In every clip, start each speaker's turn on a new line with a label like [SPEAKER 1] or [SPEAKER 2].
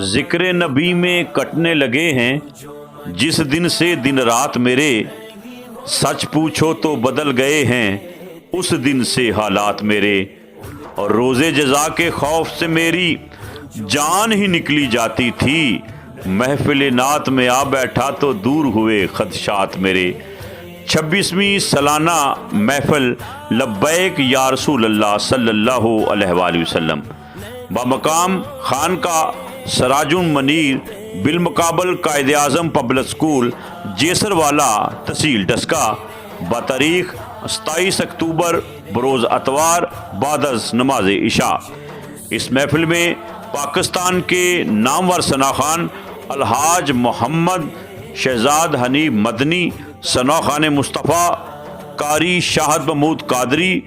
[SPEAKER 1] ذکر نبی میں کٹنے لگے ہیں جس دن سے دن رات میرے، سچ پوچھو تو بدل گئے ہیں اس دن سے حالات میرے، اور روز جزا کے خوف سے میری جان ہی نکلی جاتی تھی، محفل نعت میں آ بیٹھا تو دور ہوئے خدشات میرے۔ 26ویں سالانہ محفل لبیک یا رسول اللہ صلی اللہ علیہ وآلہ وسلم بمقام خانقاہ سراج المنیر بالمقابل قائد اعظم پبلک اسکول جیسر والا تحصیل ڈسکا بتاریخ 27 اکتوبر بروز اتوار بعد از نماز عشاء۔ اس محفل میں پاکستان کے نامور ثناخوان الحاج محمد شہزاد حنیف مدنی، ثناخوان مصطفیٰ قاری شاہد محمود قادری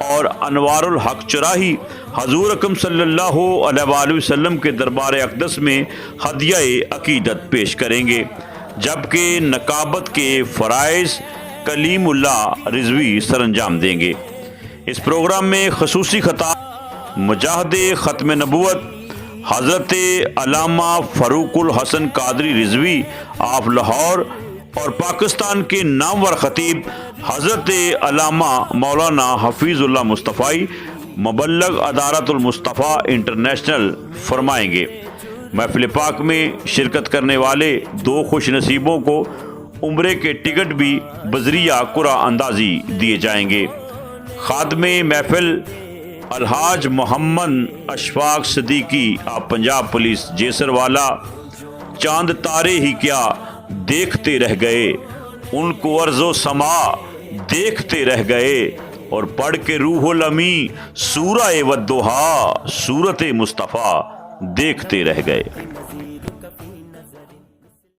[SPEAKER 1] اور انوار الحق چراہی حضور اکرم صلی اللہ علیہ وآلہ وسلم کے دربار اقدس میں ہدیہ عقیدت پیش کریں گے، جبکہ نقابت کے فرائض کلیم اللہ رضوی سر انجام دیں گے۔ اس پروگرام میں خصوصی خطاب مجاہد ختم نبوت حضرت علامہ فاروق الحسن قادری رضوی آف لاہور اور پاکستان کے نامور خطیب حضرت علامہ مولانا حفیظ اللہ مصطفی مبلغ ادارت المصطفیٰ انٹرنیشنل فرمائیں گے۔ محفل پاک میں شرکت کرنے والے 2 خوش نصیبوں کو عمرے کے ٹکٹ بھی بذریعہ قرعہ اندازی دیے جائیں گے۔ خادم محفل الحاج محمد اشفاق صدیقی آپ پنجاب پولیس جیسر والا، چاند تارے ہی کیا دیکھتے رہ گئے، ان کو ارض و سما دیکھتے رہ گئے، اور پڑھ کے روح الامی سورہ والضحیٰ سورت مصطفیٰ دیکھتے رہ گئے۔